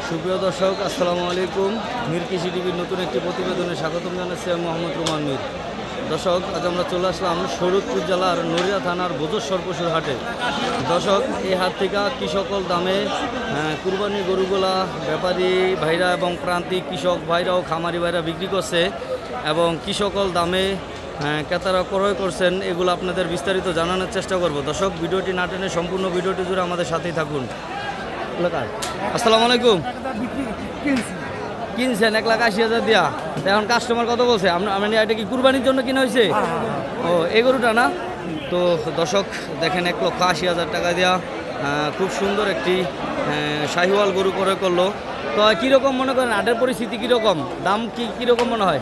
সুপ্রিয় দর্শক, আসসালামু আলাইকুম। মির কৃষি টিভির নতুন একটি প্রতিবেদনে স্বাগতম জানাচ্ছি আমি মোহাম্মদ রুমান মির। দর্শক, আজ আমরা চলে আসলাম শরীয়তপুর জেলার নড়িয়া থানার ভোজেশ্বর পশুর হাটে। দর্শক, এই হাট থেকে কি সকল দামে কুরবানি গরুগুলা ব্যাপারী ভাইরা এবং প্রান্তিক কৃষক ভাইরা ও খামারি ভাইরা বিক্রি করছে এবং কি সকল দামে ক্রেতারা ক্রয় করছেন, এগুলো আপনাদের বিস্তারিত জানানোর চেষ্টা করব। দর্শক, ভিডিওটি না টেনে সম্পূর্ণ ভিডিওটি জুড়ে আমাদের সাথেই থাকুন। আসসালামু আলাইকুম। কিনছেন 1,80,000 দিয়া, এখন কাস্টমার কত বলছে? মানে এটা কি কুরবানির জন্য কিনা হয়েছে? ও, এই গরুটা না? তো দর্শক দেখেন, 1,80,000 টাকা দেওয়া খুব সুন্দর একটি শাহিওয়াল গরু করে করলো। তো কীরকম মনে করেন হাটের পরিস্থিতি কীরকম, দাম কীরকম মনে হয়?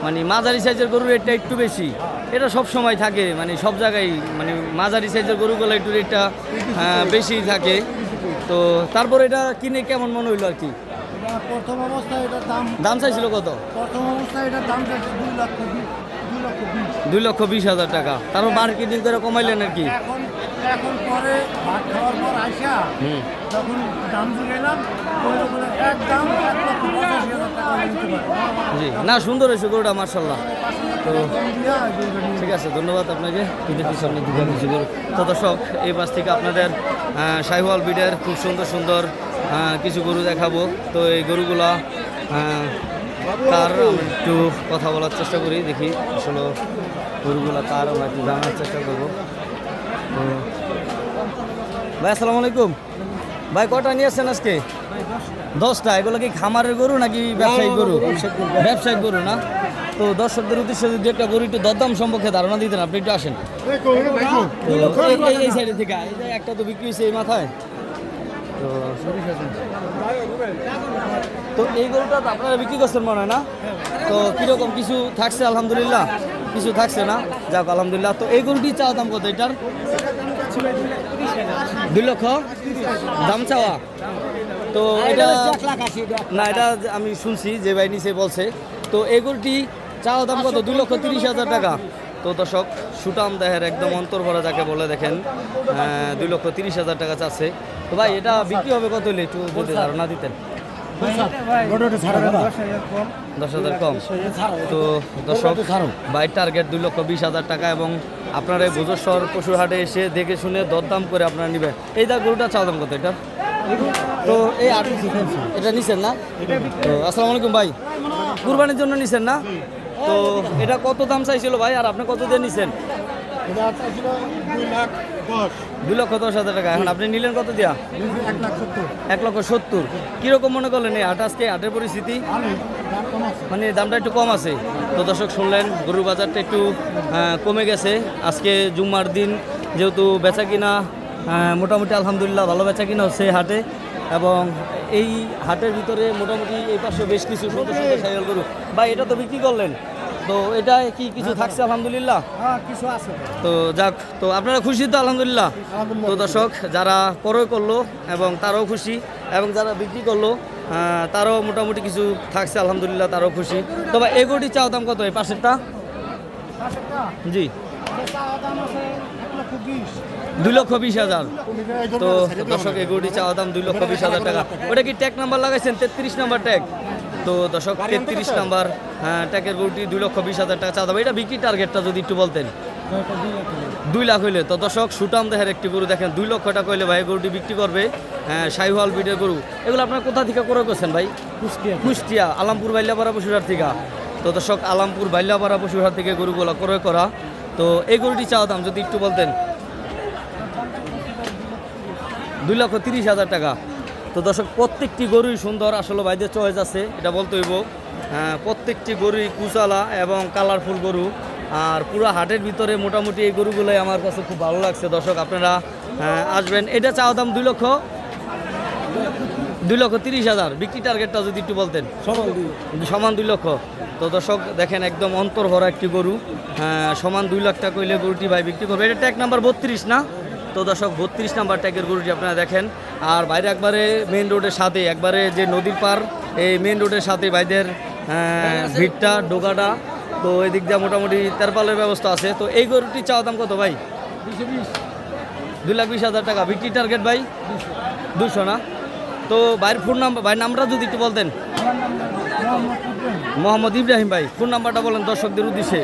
মানে মাঝারি সাইজের গরুর রেটটা একটু বেশি, এটা সব সময় থাকে, মানে সব জায়গায়, মানে মাঝারি সাইজের গরুগুলো একটু রেটটা বেশি থাকে। তো তারপর এটা কিনে কেমন মনে হইলো আর কি? প্রথম অবস্থায় এটার দাম চাইছিল কত? প্রথম অবস্থায় এটার দাম চাইছে 2,20,000 টাকা। তারপর মার্কেটিং করে কমাইলেন আর কি? এখন পরে ভাত খাওয়ার পর আইসা যখন দাম জুড়েলাম একদম 1,85,000 টাকা নিতে পারে। জি, না, সুন্দর হয়েছে গরুটা, মার্শাল্লাহ। তো ঠিক আছে, ধন্যবাদ আপনাকে। সামনে দিকে গরু। তো দর্শক, এই পাশ থেকে আপনাদের শাহিওয়াল ব্রিডের খুব সুন্দর সুন্দর কিছু গরু দেখাবো। তো এই গরুগুলা কার আমরা একটু কথা বলার চেষ্টা করি, দেখি আসলে গরুগুলা কার আমরা একটু জানার চেষ্টা করবো। তো ভাই, আসসালামু আলাইকুম। ভাই, কটা নিয়ে আসছেন আজকে? 10টা। এগুলো কি খামারের গরু নাকি ব্যবসায়িক গরু? ব্যবসায়িক গরু না? তো দর্শকদের উদ্দেশ্যে যদি একটা গরু একটু দরদাম সম্পর্কে ধারণা দিতেন, আপনি একটু আসেন এই সাইডে থেকে। এই যে একটা তো বিক্রি হয়েছে এই মাথায়। তো এই গরুটা তো আপনারা বিক্রি করছেন মনে হয় না? তো কীরকম কিছু থাকছে? আলহামদুলিল্লাহ কিছু থাকছে না, যাক আলহামদুলিল্লাহ। তো এই গরুটি চাওয়া দাম কত এটার? 2 লক্ষ দাম চাওয়া। তো এটা না, এটা আমি শুনছি যে ভাই নিচে বলছে। তো এই গরুটি চাওয়া দাম কত? 2,30,000 টাকা। তো দর্শক, সুটাম দেহের একদম অন্তর ভরা যাকে বলে, দেখেন 2,30,000 টাকা চাচ্ছে। তো ভাই, এটা বিক্রি হবে কত হলে একটু যদি ধারণা দিতেন? 10,000 কম। তো দর্শক, বাইর টার্গেট 2,20,000 টাকা এবং আপনারা এই ভোজেশ্বর পশুর হাটে এসে দেখে শুনে দরদাম করে আপনারা নেবেন। এই দা গরুটা চাওয়া দাম কত এটা? তো এই এটা নিছেন না? তো আসসালামু আলাইকুম ভাই, কুরবানির জন্য নিছেন না? তো এটা কত দাম চাইছিল ভাই, আর আপনি কত দিয়ে নিছেন? 2,10,000 টাকা। এখন আপনি নিলেন কত দিয়া? 1,70,000। কিরকম মনে করলেন এই হাট আজকে, হাটের পরিস্থিতি? মানে দামটা একটু কম আছে। তো দর্শক, শুনলেন গরুর বাজারটা একটু কমে গেছে আজকে জুম্মার দিন, যেহেতু বেচা কিনা মোটামুটি আলহামদুলিল্লাহ ভালো বেচা কিনা হচ্ছে হাটে। এবং এই হাটের ভিতরে মোটামুটি এই পাশে বেশ কিছু সুন্দর সুন্দর সাইকেল গরু। ভাই, এটা তো বিক্রি করলেন, তো এটা কি কিছু থাকছে? আলহামদুলিল্লাহ কিছু আছে। তো যাক, তো আপনারা খুশি তো? আলহামদুলিল্লাহ। তো দর্শক, যারা ক্রয় করলো এবং তারাও খুশি, এবং যারা বিক্রি করলো তারাও মোটামুটি কিছু থাকছে, আলহামদুলিল্লাহ, তারাও খুশি। তবে এগুটি চাওয়া দাম কত এই পাশেরটা? জি, 2,20,000। তো দর্শক, এগুটি চাওয়া দাম 2,20,000 টাকা। ওটা কি ট্যাগ নাম্বার লাগাইছেন? 33 নাম্বার ট্যাগ। তো দর্শক, 33 নাম্বার ট্যাগের গরুটি 2,20,000 টাকা চাওয়া দাম। এটা বিক্রি টার্গেটটা যদি একটু বলতেন। 2 লাখ হইলে। তো দর্শক, সুটাম দেহের একটি গরু, দেখেন 2 লক্ষ টাকা হইলে ভাই গরুটি বিক্রি করবে। শাহিওয়াল ব্রিডের গরু। এগুলো আপনার কোথা থেকে ক্রয় করছেন ভাই? কুষ্টিয়া আলামপুর বাইলাপাড়া পশুরহাট থেকে। তো দর্শক, আলামপুর বাইলাপাড়া পশুরহাট থেকে গরুগুলো ক্রয় করা। তো এই গরুটি চাওয়া দাম যদি একটু বলতেন। 2,30,000 টাকা। তো দর্শক, প্রত্যেকটি গরুই সুন্দর, আসলে ভাইদের চয়েস আছে, এটা বলতে হইব। প্রত্যেকটি গরুই কুচালা এবং কালারফুল গরু। আর পুরো হাটের ভিতরে মোটামুটি এই গরুগুলোই আমার কাছে খুব ভালো লাগছে। দর্শক, আপনারা আসবেন। এটা চাওয়া দাম 2,30,000। বিক্রি টার্গেটটা যদি একটু বলতেন। সমান 2 লক্ষ। তো দর্শক, দেখেন একদম অন্তর ভরা একটি গরু, সমান 2 লাখ টাকা হইলে গরুটি ভাই বিক্রি করবে। এটা ট্যাগ নাম্বার 32 না? তো দর্শক, 32 নাম্বার ট্যাগের গরুটি আপনারা দেখেন। আর বাইরে একবারে মেন রোডের সাথে, একবারে যে নদীর পার, এই মেন রোডের সাথে বাইদের ভিড়টা ডোকাটা। তো এই দিক দিয়ে মোটামুটি তেরপালের ব্যবস্থা আছে। তো এই গরুটি চাওয়া দাম কত ভাই? 2,20,000 টাকা বিক্রি টার্গেট ভাই 200 না। তো ভাইয়ের ফোন নাম্বার, ভাই নামটা যদি একটু বলতেন। মোহাম্মদ ইব্রাহিম ভাই, ফোন নাম্বারটা বলেন দর্শকদের উদ্দেশ্যে।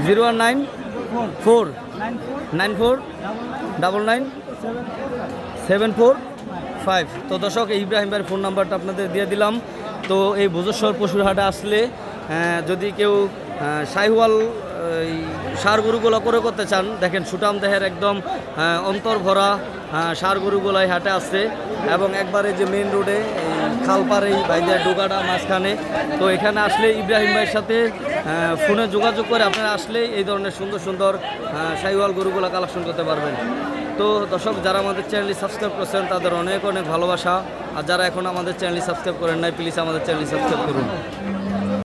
01949997455। তো দর্শক এই ইব্রাহিম ভাইয়ের ফোন নাম্বারটা আপনাদের দিয়ে দিলাম। তো এই ভোজেশ্বর পশুর হাটে আসলে যদি কেউ শাহিওয়াল সার গরুগুলো করে করতে চান, দেখেন সুটাম দেহের একদম অন্তর ভরা সার গরুগুলো এই হাটে আসছে এবং একবারে যে মেন রোডে খালপাড়ে ভাইদের ডোকাটা মাঝখানে। তো এখানে আসলে ইব্রাহিম ভাইয়ের সাথে ফোনে যোগাযোগ করে আপনারা আসলে এই ধরনের সুন্দর সুন্দর শাহিওয়াল গরুগুলো কালেকশন করতে পারবেন। তো দর্শক যারা আমাদের চ্যানেলটি সাবস্ক্রাইব করছেন তাদের অনেক অনেক ভালোবাসা, আর যারা এখন আমাদের চ্যানেলটি সাবস্ক্রাইব করেন নাই প্লিজ আমাদের চ্যানেলটি সাবস্ক্রাইব করুন।